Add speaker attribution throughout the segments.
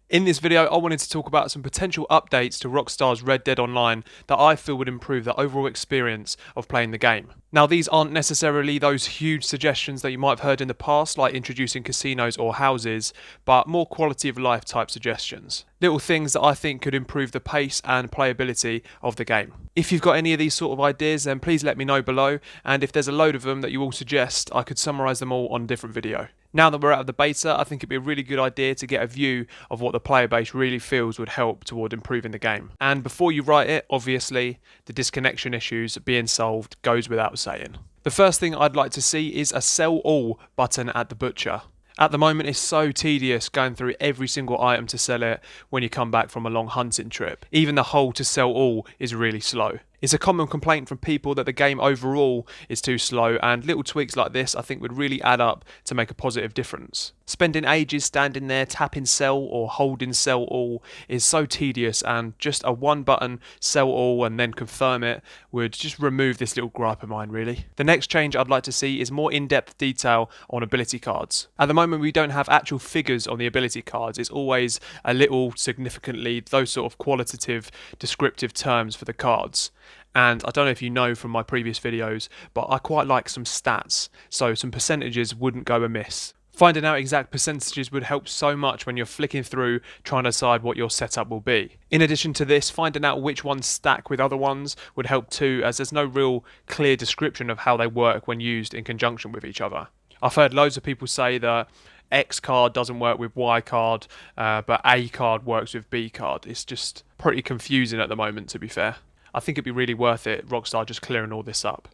Speaker 1: In this video, I wanted to talk about some potential updates to Rockstar's Red Dead Online that I feel would improve the overall experience of playing the game. Now, these aren't necessarily those huge suggestions that you might have heard in the past, like introducing casinos or houses, but more quality of life type suggestions. Little things that I think could improve the pace and playability of the game. If you've got any of these sort of ideas, then please let me know below, and if there's a load of them that you all suggest, I could summarise them all on a different video. Now that we're out of the beta, I think it'd be a really good idea to get a view of what the player base really feels would help toward improving the game. And before you write it, obviously, the disconnection issues being solved goes without saying. The first thing I'd like to see is a sell all button at the butcher. At the moment, it's so tedious going through every single item to sell it when you come back from a long hunting trip. Even the hold to sell all is really slow. It's a common complaint from people that the game overall is too slow, and little tweaks like this I think would really add up to make a positive difference. Spending ages standing there tapping sell or holding sell all is so tedious, and just a one button sell all and then confirm it would just remove this little gripe of mine really. The next change I'd like to see is more in-depth detail on ability cards. At the moment we don't have actual figures on the ability cards, it's always a little significantly those sort of qualitative descriptive terms for the cards. And I don't know if you know from my previous videos, but I quite like some stats, so some percentages wouldn't go amiss. Finding out exact percentages would help so much when you're flicking through trying to decide what your setup will be. In addition to this, finding out which ones stack with other ones would help too, as there's no real clear description of how they work when used in conjunction with each other. I've heard loads of people say that X card doesn't work with Y card, but A card works with B card. It's just pretty confusing at the moment, to be fair. I think it'd be really worth it, Rockstar just clearing all this up.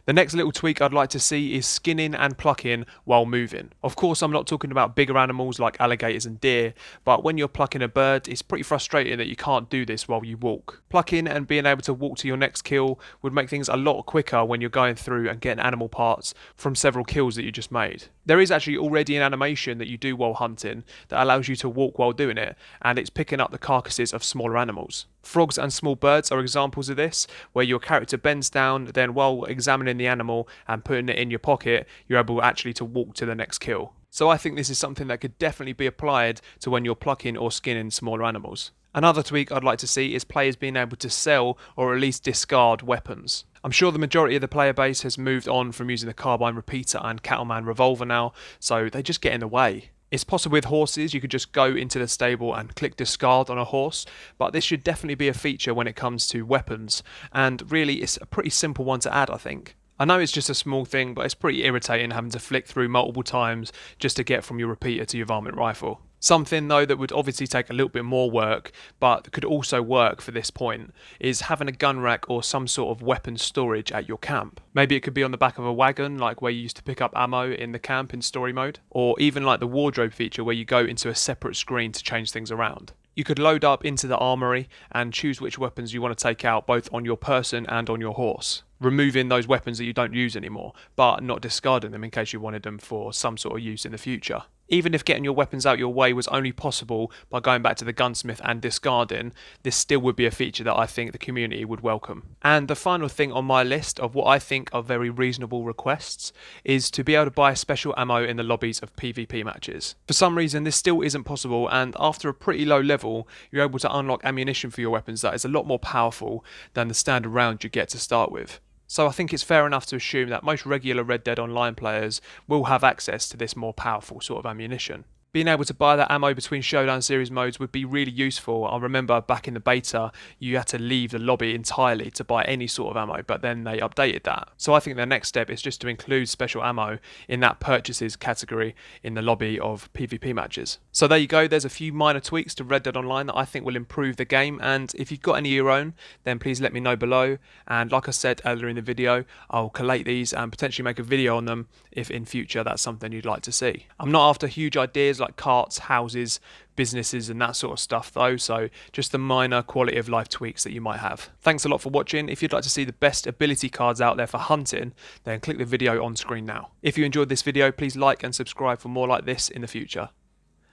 Speaker 1: The next little tweak I'd like to see is skinning and plucking while moving. Of course, I'm not talking about bigger animals like alligators and deer, but when you're plucking a bird, it's pretty frustrating that you can't do this while you walk. Plucking and being able to walk to your next kill would make things a lot quicker when you're going through and getting animal parts from several kills that you just made. There is actually already an animation that you do while hunting that allows you to walk while doing it, and it's picking up the carcasses of smaller animals. Frogs and small birds are examples of this, where your character bends down, then while examining the animal and putting it in your pocket, you're able actually to walk to the next kill. So I think this is something that could definitely be applied to when you're plucking or skinning smaller animals. Another tweak I'd like to see is players being able to sell or at least discard weapons. I'm sure the majority of the player base has moved on from using the carbine repeater and cattleman revolver now, so they just get in the way. It's possible with horses, you could just go into the stable and click discard on a horse, but this should definitely be a feature when it comes to weapons, and really it's a pretty simple one to add, I think. I know it's just a small thing, but it's pretty irritating having to flick through multiple times just to get from your repeater to your varmint rifle. Something though that would obviously take a little bit more work, but could also work for this point, is having a gun rack or some sort of weapon storage at your camp. Maybe it could be on the back of a wagon, like where you used to pick up ammo in the camp in story mode, or even like the wardrobe feature where you go into a separate screen to change things around. You could load up into the armory and choose which weapons you want to take out both on your person and on your horse, removing those weapons that you don't use anymore, but not discarding them in case you wanted them for some sort of use in the future. Even if getting your weapons out your way was only possible by going back to the gunsmith and discarding, this still would be a feature that I think the community would welcome. And the final thing on my list of what I think are very reasonable requests is to be able to buy special ammo in the lobbies of PvP matches. For some reason this still isn't possible, and after a pretty low level you're able to unlock ammunition for your weapons that is a lot more powerful than the standard round you get to start with. So I think it's fair enough to assume that most regular Red Dead Online players will have access to this more powerful sort of ammunition. Being able to buy that ammo between Showdown series modes would be really useful. I remember back in the beta you had to leave the lobby entirely to buy any sort of ammo, but then they updated that. So I think the next step is just to include special ammo in that purchases category in the lobby of PvP matches. So there you go, there's a few minor tweaks to Red Dead Online that I think will improve the game, and if you've got any of your own then please let me know below, and like I said earlier in the video, I'll collate these and potentially make a video on them if in future that's something you'd like to see. I'm not after huge ideas like carts, houses, businesses and that sort of stuff though, so just the minor quality of life tweaks that you might have. Thanks a lot for watching. If you'd like to see the best ability cards out there for hunting, then click the video on screen now. If you enjoyed this video, please like and subscribe for more like this in the future.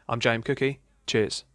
Speaker 1: I'm James Cookie, cheers.